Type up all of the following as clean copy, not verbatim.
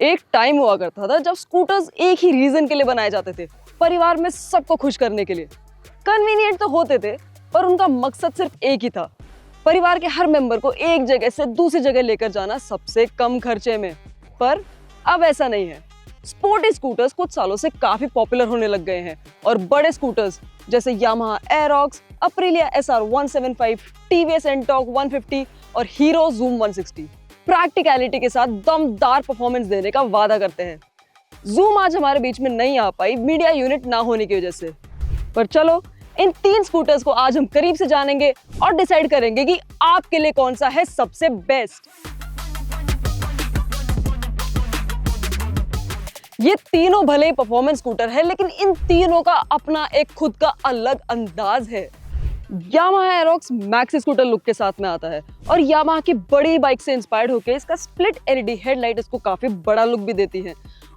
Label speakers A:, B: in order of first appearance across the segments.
A: एक टाइम हुआ करता था जब स्कूटर्स एक ही रीजन के लिए बनाए जाते थे, परिवार में सबको खुश करने के लिए। कन्वीनियंट तो होते थे, पर उनका मकसद सिर्फ एक ही था, परिवार के हर मेंबर को एक जगह से दूसरी जगह लेकर जाना सबसे कम खर्चे में। पर अब ऐसा नहीं है। स्पोर्टी स्कूटर्स कुछ सालों से काफी पॉपुलर होने लग गए हैं और बड़े स्कूटर्स जैसे Yamaha Aerox, Aprilia SR 175, TVS Ntorq 150 और हीरो जूम 160 प्रैक्टिकलिटी के साथ दमदार परफॉर्मेंस देने का वादा करते हैं। जूम आज हमारे बीच में नहीं आ पाई मीडिया यूनिट ना होने की वजह से, पर चलो इन 3 स्कूटर्स को आज हम करीब से जानेंगे और डिसाइड करेंगे कि आपके लिए कौन सा है सबसे बेस्ट। ये तीनों भले ही परफॉर्मेंस स्कूटर है, लेकिन इन तीनों का अपना एक खुद का अलग अंदाज है। Yamaha Aerox maxi scooter look के साथ में आता है और यामाहा की बड़ी बाइक से इंस्पायर्ड होकर इसका स्प्लिट LED हेडलाइट इसको काफी बड़ा लुक भी देती है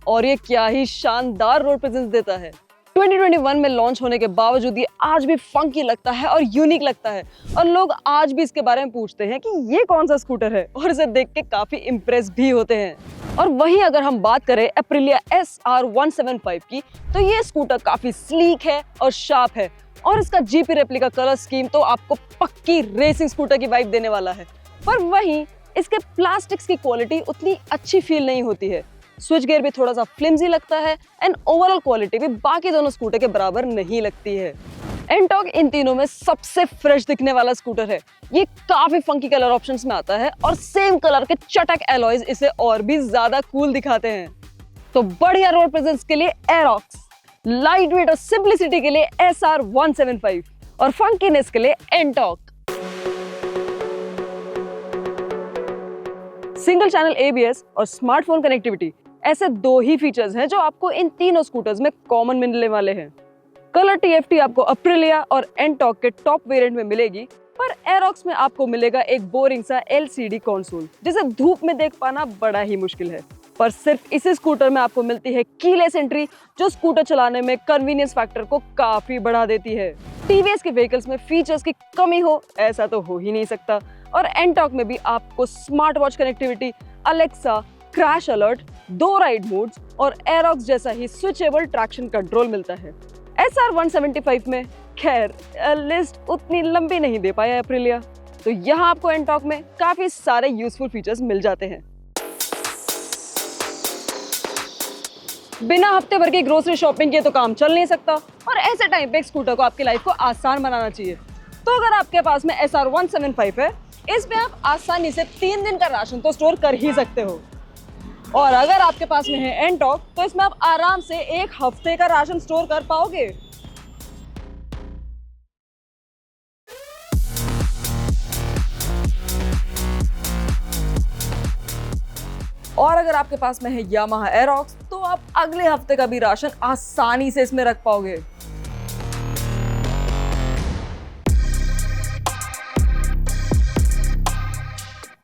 A: और ये क्या ही शानदार रोड प्रेजेंस देता है। 2021 में लॉन्च होने के बावजूद ये आज भी फंकी लगता है और यूनिक लगता है और लोग आज भी इसके बारे में पूछते हैं कि ये कौन सा स्कूटर है और इसे देख के काफी इम्प्रेस भी होते हैं। और वहीं अगर हम बात करें अप्रिलिया SR 175 की, तो ये स्कूटर काफी स्लीक है और शार्प है और इसका GP रेप्लिका कलर स्कीम तो आपको पक्की रेसिंग स्कूटर की वाइब देने वाला है। पर वहीं इसके प्लास्टिक्स की क्वालिटी उतनी अच्छी फील नहीं होती है, स्विच गियर भी थोड़ा सा फ्लिम्जी लगता है एंड ओवरऑल क्वालिटी भी बाकी दोनों स्कूटर के बराबर नहीं लगती है। एंटॉर्क इन तीनों में सबसे फ्रेश दिखने वाला स्कूटर है। ये काफी फंकी कलर ऑप्शंस में आता है और सेम कलर के चटक एलॉयज इसे और भी ज्यादा कूल दिखाते हैं। तो बढ़िया रोड प्रेजेंस के लिए एरोक्स, लाइट वेट और सिंप्लिसिटी के लिए SR 175 और फंकीनेस के लिए एंटॉर्क। सिंगल चैनल ABS और स्मार्टफोन कनेक्टिविटी ऐसे 2 ही फीचर्स हैं जो आपको इन तीनों स्कूटर्स में कॉमन मिलने वाले हैं। कलर TFT आपको अप्रिलिया और एंटॉर्क के टॉप वेरिएंट में मिलेगी, पर एरोक्स में आपको मिलेगा एक बोरिंग सा LCD कंसोल जिसे धूप में देख पाना बड़ा ही मुश्किल है। पर सिर्फ इसी स्कूटर में आपको मिलती है कीलेस एंट्री, जो स्कूटर चलाने में कन्वीनियंस फैक्टर को काफी बढ़ा देती है। टीवीएस के व्हीकल्स में फीचर्स की कमी हो ऐसा तो हो ही नहीं सकता और एंटॉर्क में भी आपको smart watch connectivity, Alexa, crash alert, 2 ride modes और एरोक्स जैसा ही स्विचेबल ट्रैक्शन कंट्रोल मिलता है। SR 175 में खैर लिस्ट उतनी लंबी नहीं दे पाया अप्रिलिया, तो यहाँ आपको एंटॉर्क में काफी सारे यूजफुल फीचर्स मिल जाते हैं। बिना हफ्ते भर की ग्रोसरी शॉपिंग के तो काम चल नहीं सकता और ऐसे टाइम पे एक स्कूटर को आपकी लाइफ को आसान बनाना चाहिए। तो अगर आपके पास में SR 175 है, इसमें आप आसानी से 3 दिन का राशन तो स्टोर कर ही सकते हो। और अगर आपके पास में है एंटॉर्क, तो इसमें आप आराम से 1 हफ्ते का राशन स्टोर कर पाओगे। और अगर आपके पास में है यामाहा एरोक्स, तो आप अगले हफ्ते का भी राशन आसानी से इसमें रख पाओगे।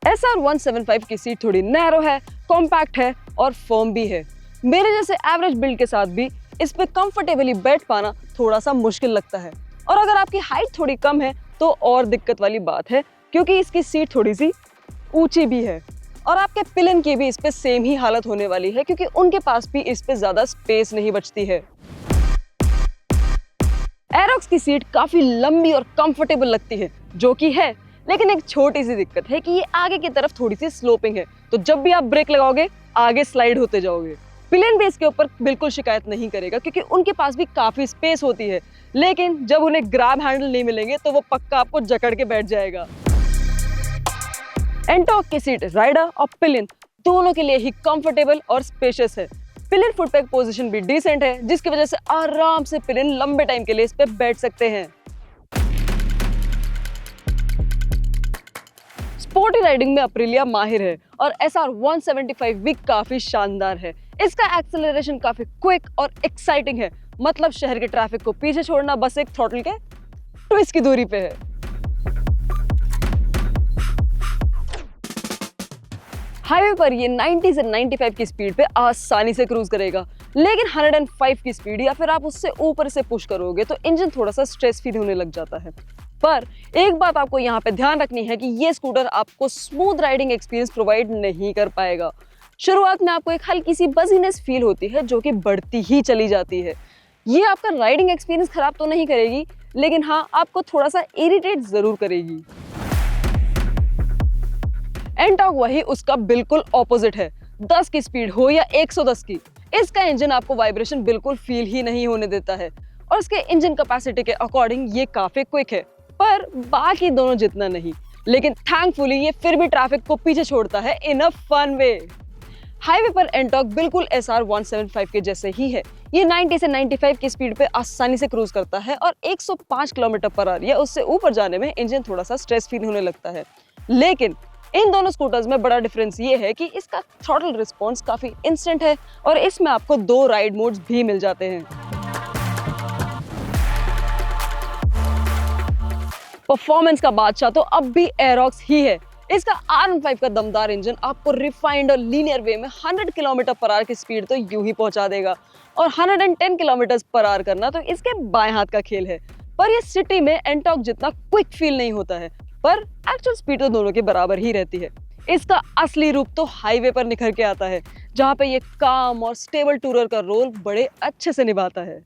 A: SR 175 की सीट थोड़ी नैरो है, कॉम्पैक्ट है और फर्म भी है। मेरे जैसे एवरेज बिल्ड के साथ भी इस पे कंफर्टेबली बैठ पाना थोड़ा सा मुश्किल लगता है और अगर आपकी हाइट थोड़ी कम है तो और दिक्कत वाली बात है, क्योंकि इसकी सीट थोड़ी सी ऊंची भी है और आपके पिलन की भी इस पे सेम ही हालत होने वाली है, क्योंकि उनके पास भी इस पे ज्यादा स्पेस नहीं बचती है। एरोक्स की सीट काफी लंबी और कंफर्टेबल लगती है, जो कि है, लेकिन एक छोटी सी दिक्कत है कि ये आगे की तरफ थोड़ी सी स्लोपिंग है, तो जब भी आप ब्रेक लगाओगे आगे स्लाइड होते जाओगे। पिलियन भी इसके ऊपर बिल्कुल शिकायत नहीं करेगा, क्योंकि उनके पास भी काफी स्पेस होती है, लेकिन जब उन्हें ग्रैब हैंडल नहीं मिलेंगे तो वो पक्का आपको जकड़ के बैठ जाएगा। एंटॉर्क की सीट राइडर और पिलियन दोनों के लिए ही कंफर्टेबल और स्पेशियस है। पिलियन फुट पैक पोजीशन भी डिसेंट है, जिसकी वजह से आराम से पिलियन लंबे टाइम के लिए इस पे बैठ सकते हैं। स्पोर्टी राइडिंग में अप्रिलिया माहिर है और SR 175 भी काफी शानदार है। इसका एक्सेलरेशन काफी क्विक और एक्साइटिंग है, मतलब शहर के ट्रैफिक को पीछे छोड़ना बस एक थ्रॉटल के ट्विस्ट की दूरी पे है। हाईवे पर ये 90 से 95 की स्पीड पे आसानी से क्रूज करेगा, लेकिन 105 की स्पीड या फिर आप उससे ऊपर से पुश करोगे तो इंजन थोड़ा सा स्ट्रेस फील होने लग जाता है। पर एक बात आपको यहाँ पे ध्यान रखनी है कि ये स्कूटर आपको स्मूथ राइडिंग एक्सपीरियंस प्रोवाइड नहीं कर पाएगा। शुरुआत में आपको एक हल्की सी बजीनेस फील होती है जो कि बढ़ती ही चली जाती है। ये आपका राइडिंग एक्सपीरियंस खराब तो नहीं करेगी, लेकिन हाँ, आपको थोड़ा सा इरिटेट जरूर करेगी। एंटॉर्क वही उसका बिल्कुल ऑपोजिट है। 10 की स्पीड हो या 110 की, इसका इंजन आपको वाइब्रेशन बिल्कुल फील ही नहीं होने देता है और इसके इंजन कैपेसिटी के अकॉर्डिंग ये काफी क्विक है, पर बाकी दोनों जितना नहीं। लेकिन थैंकफुली ये फिर भी ट्रैफिक को पीछे छोड़ता है इन अ फन वे। हाईवे पर एंटॉर्क बिल्कुल SR 175 के जैसे ही है। ये 90 से 95 की स्पीड पे आसानी से क्रूज करता है और 105 किलोमीटर पर आवर या उससे ऊपर जाने में इंजन थोड़ा सा स्ट्रेस फील होने लगता है। लेकिन इन दोनों स्कूटर्स में बड़ा डिफरेंस ये है कि इसका थ्रॉटल रिस्पॉन्स काफी इंस्टेंट है और इसमें आपको 2 राइड मोड्स भी मिल जाते हैं। परफॉर्मेंस का बादशाह तो अब भी एरोक्स ही है। इसका R15 का दमदार इंजन आपको रिफाइंड और लीनियर वे में 100 किलोमीटर पर आवर की स्पीड तो यूं ही पहुंचा देगा और 110 किलोमीटर पर आवर करना तो इसके बाएं हाथ का खेल है। पर ये सिटी में एंटॉर्क जितना क्विक फील नहीं होता है, पर एक्चुअल स्पीड तो दोनों के बराबर ही रहती है। इसका असली रूप तो हाईवे पर निखर के आता है, जहां पे ये काम और स्टेबल टूरर का रोल बड़े अच्छे से निभाता है।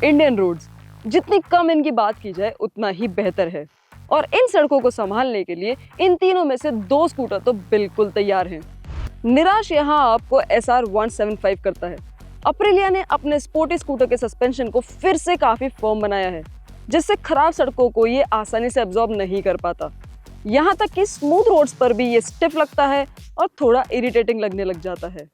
A: इंडियन रोड्स, जितनी कम इनकी बात की जाए उतना ही बेहतर है और इन सड़कों को संभालने के लिए इन तीनों में से 2 स्कूटर तो बिल्कुल तैयार हैं। निराश यहाँ आपको SR 175 करता है। अप्रिलिया ने अपने स्पोर्टी स्कूटर के सस्पेंशन को फिर से काफी फर्म बनाया है, जिससे खराब सड़कों को ये आसानी से एब्जॉर्ब नहीं कर पाता। यहाँ तक कि स्मूथ रोड्स पर भी ये स्टिफ लगता है और थोड़ा इरिटेटिंग लगने लग जाता है।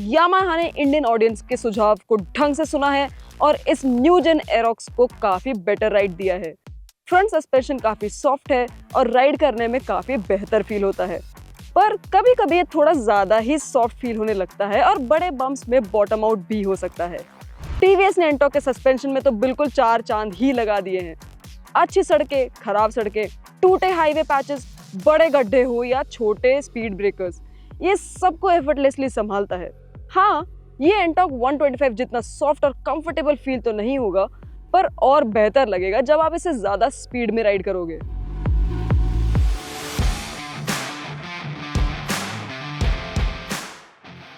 A: यामाहा ने इंडियन ऑडियंस के सुझाव को ढंग से सुना है और इस न्यू जेन एरोक्स को काफी बेटर राइड दिया है। फ्रंट सस्पेंशन काफी सॉफ्ट है और राइड करने में काफी बेहतर फील होता है, पर कभी कभी ये थोड़ा ज्यादा ही सॉफ्ट फील होने लगता है और बड़े बम्प्स में बॉटम आउट भी हो सकता है। टीवीएस ने एंटॉर्क के सस्पेंशन में तो बिल्कुल 4 चांद ही लगा दिए हैं। अच्छी सड़कें, खराब सड़कें, टूटे हाईवे पैचेस, बड़े गड्ढे हो या छोटे स्पीड ब्रेकर्स, ये सबको एफर्टलेसली संभालता है। हाँ, ये एंटॉर्क 125 जितना सॉफ्ट और कंफर्टेबल फील तो नहीं होगा, पर और बेहतर लगेगा जब आप इसे ज्यादा स्पीड में राइड करोगे।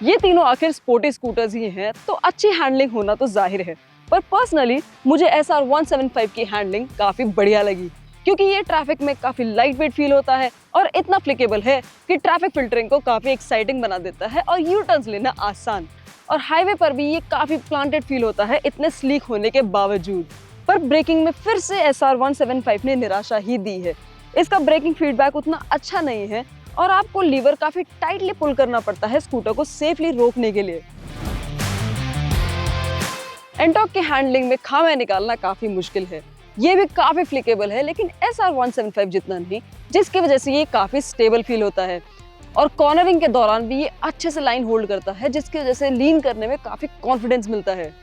A: ये तीनों आखिर स्पोर्टी स्कूटर्स ही हैं, तो अच्छी हैंडलिंग होना तो जाहिर है, पर पर्सनली मुझे SR 175 की हैंडलिंग काफी बढ़िया लगी, क्योंकि ये ट्रैफिक में काफी लाइट वेट फील होता है और इतना फ्लिकेबल है कि ट्रैफिक फिल्टरिंग को काफी एक्साइटिंग बना देता है और यू टर्न्स लेना आसान। और हाईवे पर भी ये काफी प्लांटेड फील होता है इतने स्लीक होने के बावजूद। पर ब्रेकिंग में फिर से SR 175 ने निराशा ही दी है। इसका ब्रेकिंग फीडबैक उतना अच्छा नहीं है और आपको लीवर काफी टाइटली पुल करना पड़ता है स्कूटर को सेफली रोकने के लिए। एंटॉर्क की हैंडलिंग में खामियां निकालना काफी मुश्किल है। ये भी काफी फ्लिकेबल है, लेकिन SR 175 जितना नहीं, जिसकी वजह से ये काफी स्टेबल फील होता है और कॉर्नरिंग के दौरान भी ये अच्छे से लाइन होल्ड करता है, जिसकी वजह से लीन करने में काफी कॉन्फिडेंस मिलता है।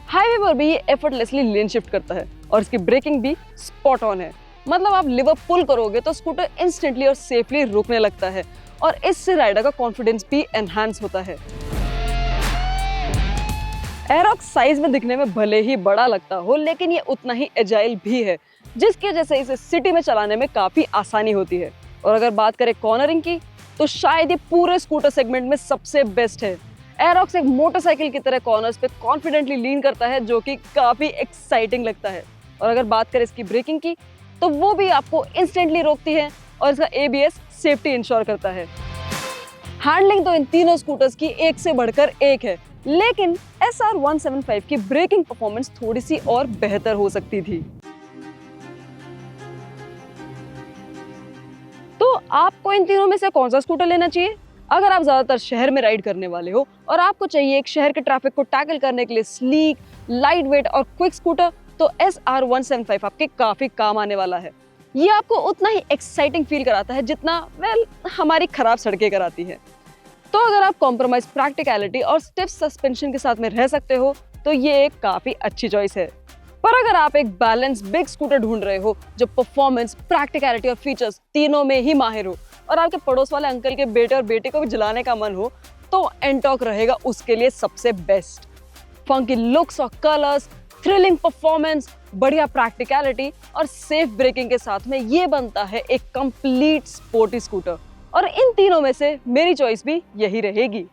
A: हाईवे पर भी ये एफर्टलेसली लेन शिफ्ट करता है और इसकी ब्रेकिंग भी स्पॉट ऑन है। मतलब आप लिवर पुल करोगे तो स्कूटर इंस्टेंटली और सेफली रुकने लगता है और इससे राइडर का कॉन्फिडेंस भी एनहांस होता है। एरोक्स साइज में दिखने में भले ही बड़ा लगता हो, लेकिन ये उतना ही एजाइल भी है, जिसकी वजह से इसे सिटी में चलाने में काफी आसानी होती है। और अगर बात करें कॉर्नरिंग की, तो शायद ये पूरे स्कूटर सेगमेंट में सबसे बेस्ट है। एरोक्स एक मोटरसाइकिल की तरह कॉर्नर्स पे कॉन्फिडेंटली लीन करता है, जो कि काफी एक्साइटिंग लगता है। और अगर बात करें इसकी ब्रेकिंग की, तो वो भी आपको इंस्टेंटली रोकती है और इसका ABS सेफ्टी इंश्योर करता है। हैंडलिंग तो इन तीनों स्कूटर्स की एक से बढ़कर एक है, लेकिन SR 175 की ब्रेकिंग परफॉर्मेंस थोड़ी सी और बेहतर हो सकती थी। तो आपको इन तीनों में से कौन सा स्कूटर लेना चाहिए? अगर आप ज्यादातर शहर में राइड करने वाले हो और आपको चाहिए एक शहर के ट्रैफिक को टैकल करने के लिए स्लीक, लाइट वेट और क्विक स्कूटर, तो SR 175 आपके काफी काम आने वाला है। ये आपको उतना ही एक्साइटिंग फील कराता है जितना हमारी खराब सड़कें कराती है। तो अगर आप कॉम्प्रोमाइज प्रैक्टिकलिटी और स्टिफ सस्पेंशन के साथ में रह सकते हो, तो ये एक काफी अच्छी चॉइस है। पर अगर आप एक बैलेंस बिग स्कूटर ढूंढ रहे हो जो परफॉर्मेंस, प्रैक्टिकलिटी और फीचर्स तीनों में ही माहिर हो और आपके पड़ोस वाले अंकल के बेटे और बेटी को भी जलाने का मन हो, तो एंटॉर्क रहेगा उसके लिए सबसे बेस्ट। फंकी लुक्स और कलर्स, थ्रिलिंग परफॉर्मेंस, बढ़िया प्रैक्टिकलिटी और सेफ ब्रेकिंग के साथ में ये बनता है एक कंप्लीट स्पोर्टी स्कूटर। और इन तीनों में से मेरी चॉइस भी यही रहेगी।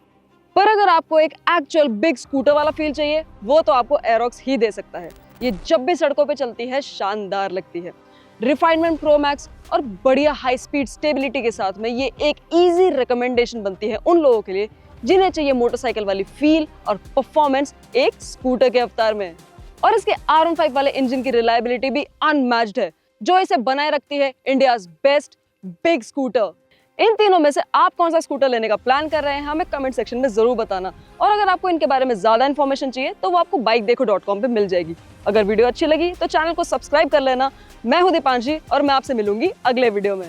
A: पर अगर आपको एक एक्चुअल बिग स्कूटर वाला फील चाहिए, वो तो आपको एरोक्स ही दे सकता है। ये जब भी सड़कों पे चलती है शानदार लगती है। रिफाइनमेंट प्रो मैक्स और बढ़िया हाई स्पीड स्टेबिलिटी के साथ में ये एक इजी रिकमेंडेशन बनती है उन लोगों के लिए जिन्हें चाहिए मोटरसाइकिल वाली फील और परफॉर्मेंस एक स्कूटर के अवतार में। और इसके R15 वाले इंजन की रिलायबिलिटी भी अनमैच्ड है, जो इसे बनाए रखती है इंडियाज बेस्ट बिग स्कूटर। इन तीनों में से आप कौन सा स्कूटर लेने का प्लान कर रहे हैं, हमें कमेंट सेक्शन में जरूर बताना। और अगर आपको इनके बारे में ज्यादा इन्फॉर्मेशन चाहिए तो वो आपको BikeDekho.com पे मिल जाएगी। अगर वीडियो अच्छी लगी तो चैनल को सब्सक्राइब कर लेना। मैं हूं दीपांशी और मैं आपसे मिलूंगी अगले वीडियो में।